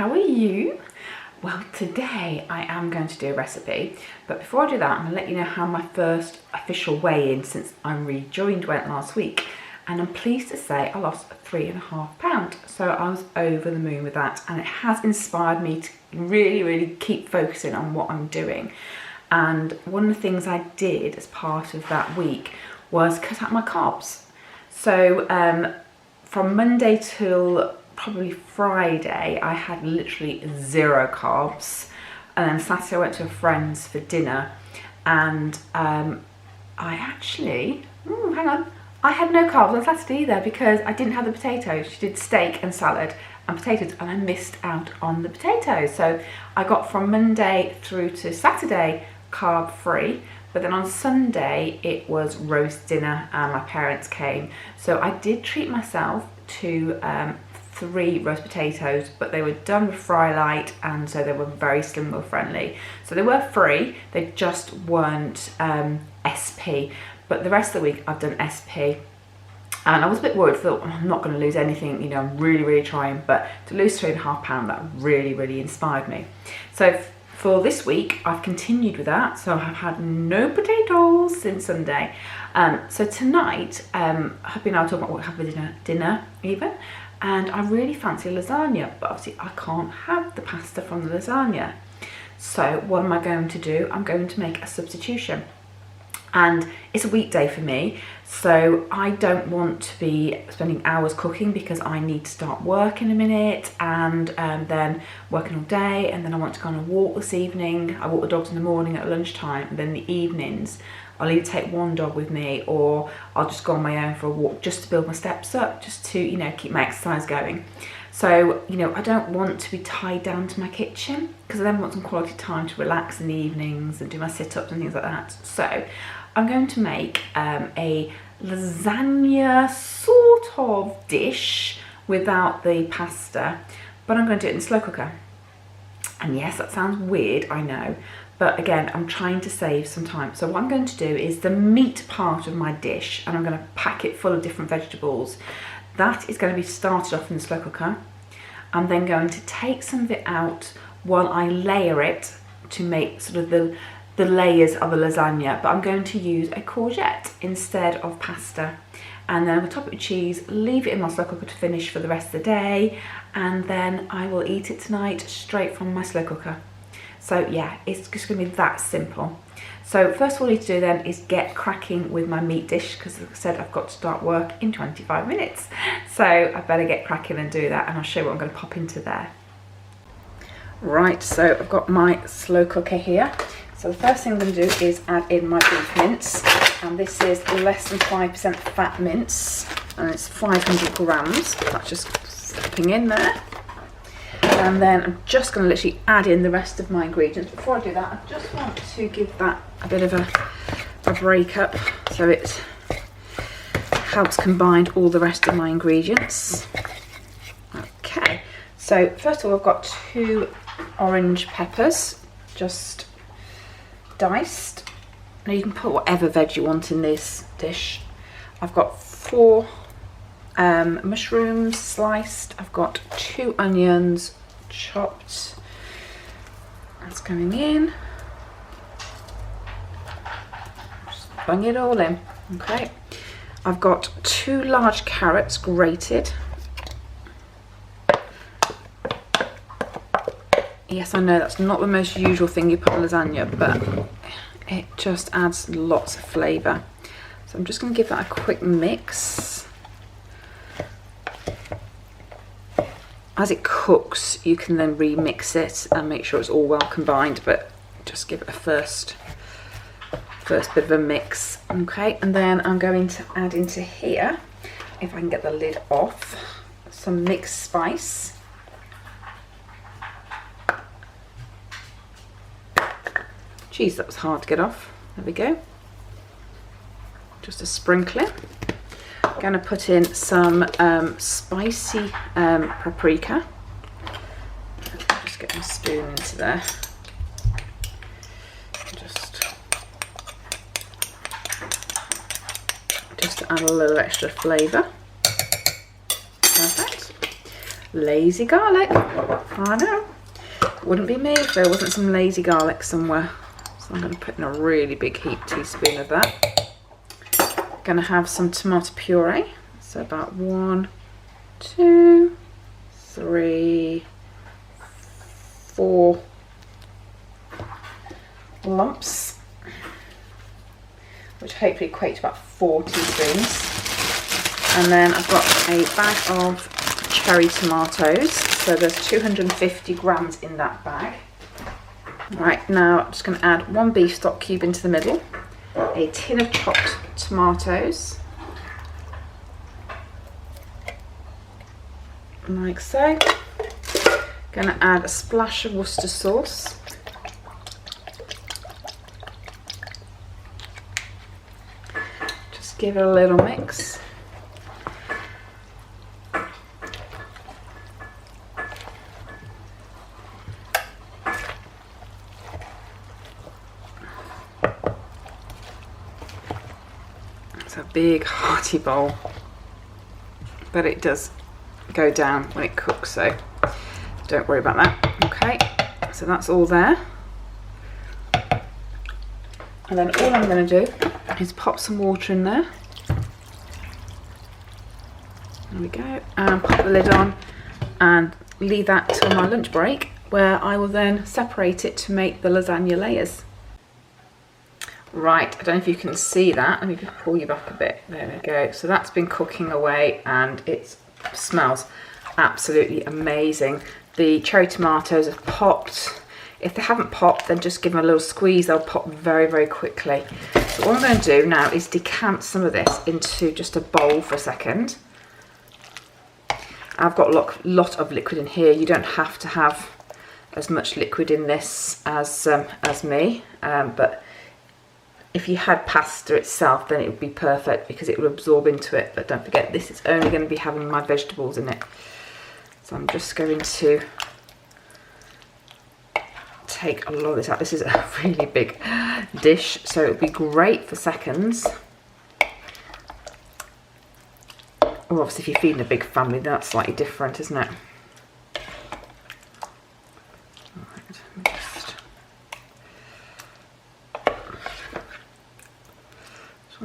how are you? Well, today I am going to do a recipe, but before I do that, I'm going to let you know how my first official weigh-in since I rejoined went last week, and I'm pleased to say I lost 3.5 pounds, so I was over the moon with that, and it has inspired me to really keep focusing on what I'm doing. And one of the things I did as part of that week was cut out my carbs. So from Monday till probably Friday, I had literally 0 carbs, and then Saturday I went to a friend's for dinner, and I actually, I had no carbs on Saturday either because I didn't have the potatoes. She did steak and salad and potatoes, and I missed out on the potatoes. So I got from Monday through to Saturday carb free, but then on Sunday it was roast dinner and my parents came. So I did treat myself to 3 roast potatoes, but they were done with Fry Light, and so they were very slim meal friendly. So they were free, they just weren't SP. But the rest of the week I've done SP. And I was a bit worried, thought I'm not going to lose anything, you know, I'm really trying, but to lose 3.5 pounds, that really inspired me. So for this week, I've continued with that, so I've had no potatoes since Sunday. So tonight, I've been able to talk about what I have for dinner even, and I really fancy lasagna, but obviously I can't have the pasta from the lasagna. So what am I going to do? I'm going to make a substitution. And it's a weekday for me, so I don't want to be spending hours cooking because I need to start work in a minute, and then working all day, and then I want to go on a walk this evening. I walk the dogs in the morning at lunchtime, and then in the evenings I'll either take one dog with me or I'll just go on my own for a walk just to build my steps up, just to, you know, keep my exercise going. So, you know, I don't want to be tied down to my kitchen because I then want some quality time to relax in the evenings and do my sit-ups and things like that. So I'm going to make a lasagna sort of dish without the pasta, but I'm going to do it in the slow cooker. And yes, that sounds weird, I know, but again, I'm trying to save some time. So what I'm going to do is the meat part of my dish, and I'm going to pack it full of different vegetables. That is going to be started off in the slow cooker. I'm then going to take some of it out while I layer it to make sort of the layers of a lasagna, but I'm going to use a courgette instead of pasta. And then I'm going to top it with cheese, leave it in my slow cooker to finish for the rest of the day, and then I will eat it tonight straight from my slow cooker. So yeah, it's just going to be that simple. So first of all I need to do then is get cracking with my meat dish, because like I said, I've got to start work in 25 minutes. So I better get cracking and do that, and I'll show you what I'm going to pop into there. Right, so I've got my slow cooker here. So the first thing I'm going to do is add in my beef mince, and this is less than 5% fat mince, and it's 500 grams. That's just slipping in there. And then I'm just going to literally add in the rest of my ingredients. Before I do that, I just want to give that a bit of a break up so it helps combine all the rest of my ingredients. Okay, so first of all I've got 2 orange peppers, just diced. Now you can put whatever veg you want in this dish. I've got 4 mushrooms sliced. I've got 2 onions chopped. That's going in. Just bung it all in. Okay. I've got 2 large carrots grated. Yes, I know that's not the most usual thing you put on lasagna, but it just adds lots of flavour. So I'm just going to give that a quick mix. As it cooks, you can then remix it and make sure it's all well combined, but just give it a first bit of a mix. Okay, and then I'm going to add into here, if I can get the lid off, some mixed spice. Geez, that was hard to get off. There we go. Just a sprinkling. I'm going to put in some spicy paprika. Just get my spoon into there. Just to add a little extra flavour. Perfect. Lazy garlic. I know. Wouldn't be me if there wasn't some lazy garlic somewhere. So I'm going to put in a really big heaped teaspoon of that. Going to have some tomato puree. So about 1, 2, 3, 4 lumps, which hopefully equate to about 4 teaspoons. And then I've got a bag of cherry tomatoes. So there's 250 grams in that bag. Right, now I'm just going to add 1 beef stock cube into the middle, a tin of chopped tomatoes, like so. Going to add a splash of Worcester sauce. Just give it a little mix. It's a big hearty bowl, but it does go down when it cooks, so don't worry about that. Okay, so that's all there. And then all I'm going to do is pop some water in there. There we go. And pop the lid on and leave that till my lunch break, where I will then separate it to make the lasagna layers. Right, I don't know if you can see that. Let me just pull you back a bit. There we go. So that's been cooking away and it smells absolutely amazing. The cherry tomatoes have popped. If they haven't popped, then just give them a little squeeze. They'll pop very, very quickly. So what I'm going to do now is decant some of this into just a bowl for a second. I've got a lot of liquid in here. You don't have to have as much liquid in this as me, but if you had pasta itself, then it would be perfect because it would absorb into it. But don't forget, this is only going to be having my vegetables in it. So I'm just going to take a lot of this out. This is a really big dish, so it would be great for seconds. Or obviously if you're feeding a big family, that's slightly different, isn't it?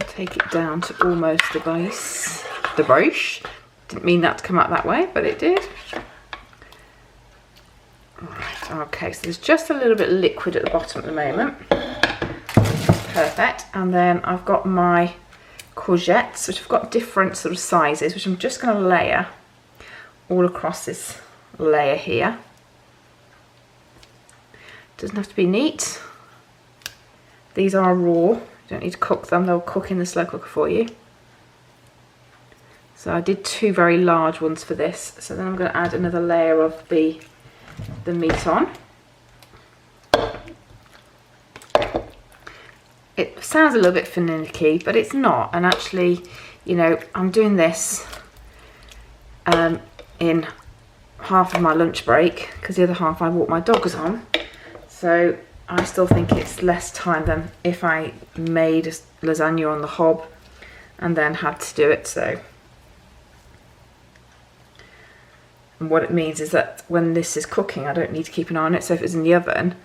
Take it down to almost the base. The base. Didn't mean that to come out that way, but it did. Right, okay, so there's just a little bit of liquid at the bottom at the moment. Perfect. And then I've got my courgettes, which I've got different sort of sizes, which I'm just going to layer all across this layer here. Doesn't have to be neat. These are raw. You don't need to cook them, they'll cook in the slow cooker for you. So I did 2 very large ones for this. So then I'm going to add another layer of the meat on. It sounds a little bit finicky, but it's not. And actually, you know, I'm doing this in half of my lunch break because the other half I walk my dogs on. So I still think it's less time than if I made a lasagna on the hob and then had to do it. So, and what it means is that when this is cooking, I don't need to keep an eye on it. So if it's in the oven,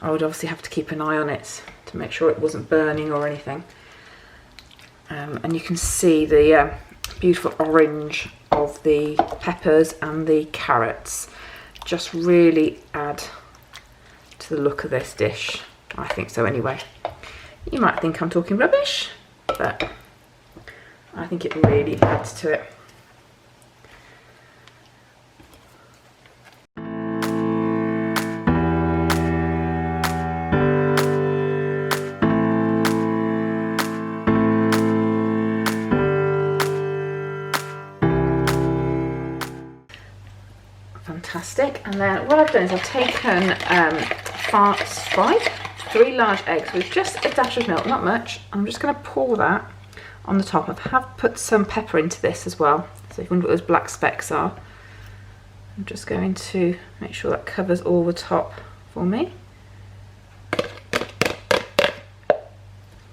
I would obviously have to keep an eye on it to make sure it wasn't burning or anything. And you can see the beautiful orange of the peppers and the carrots just really add to the look of this dish. I think so anyway. You might think I'm talking rubbish, but I think it really adds to it. Fantastic. And then what I've done is I've taken 3 large eggs with just a dash of milk, not much. I'm just going to pour that on the top. I have put some pepper into this as well, so you wonder what those black specks are. I'm just going to make sure that covers all the top for me.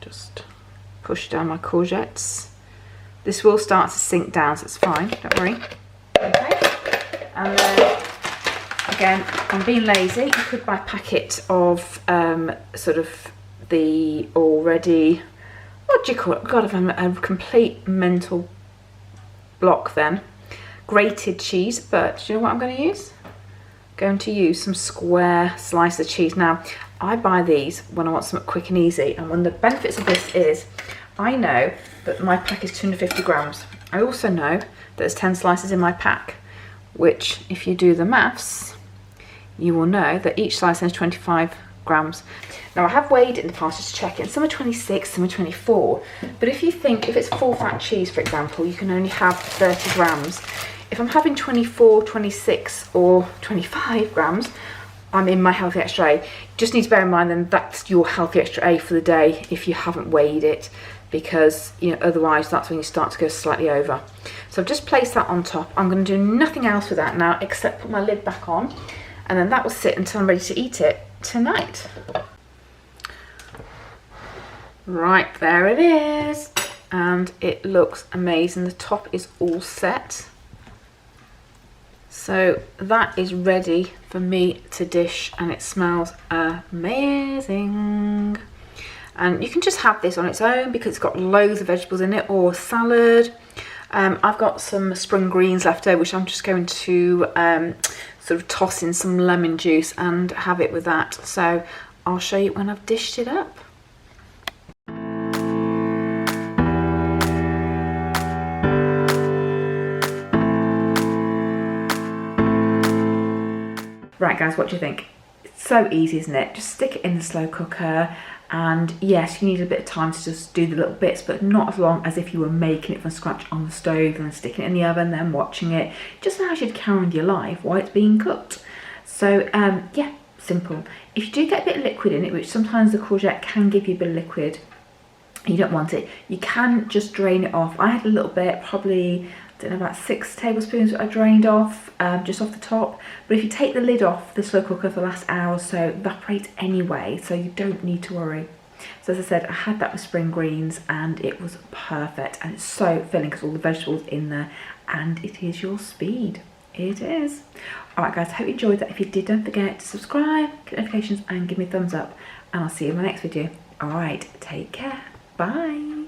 Just push down my courgettes. This will start to sink down, so it's fine, don't worry. Okay. And then, again, I'm being lazy. You could buy a packet of sort of the already, what do you call it? God, if I'm a complete mental block then. Grated cheese, but do you know what I'm going to use? Going to use some square slices of cheese. Now, I buy these when I want something quick and easy, and one of the benefits of this is I know that my pack is 250 grams. I also know that there's 10 slices in my pack, which if you do the maths, you will know that each slice has 25 grams. Now, I have weighed it in the past just to check it, and some are 26, some are 24, but if you think, if it's full fat cheese, for example, you can only have 30 grams. If I'm having 24, 26 or 25 grams, I'm in my healthy extra A. Just need to bear in mind then that's your healthy extra A for the day if you haven't weighed it, because you know otherwise that's when you start to go slightly over. So I've just placed that on top. I'm going to do nothing else with that now except put my lid back on, and then that will sit until I'm ready to eat it tonight. Right, there it is, and it looks amazing. The top is all set. So that is ready for me to dish, and it smells amazing. And you can just have this on its own because it's got loads of vegetables in it, or salad. I've got some spring greens left over, which I'm just going to sort of toss in some lemon juice and have it with that. So I'll show you when I've dished it up. Right guys, what do you think? It's so easy, isn't it? Just stick it in the slow cooker, and yes, you need a bit of time to just do the little bits, but not as long as if you were making it from scratch on the stove and then sticking it in the oven, then watching it. Just allows you to carry on with your life while it's being cooked. So yeah, simple. If you do get a bit of liquid in it, which sometimes the courgette can give you a bit of liquid, you don't want it, you can just drain it off. I had a little bit, probably, I don't know, about 6 tablespoons I drained off, just off the top. But if you take the lid off the slow cooker for the last hour or so, it evaporates anyway, so you don't need to worry. So as I said, I had that with spring greens and it was perfect, and it's so filling because all the vegetables in there, and it is your speed. It is. Alright guys, hope you enjoyed that. If you did, don't forget to subscribe, click notifications and give me a thumbs up, and I'll see you in my next video. Alright, take care. Bye.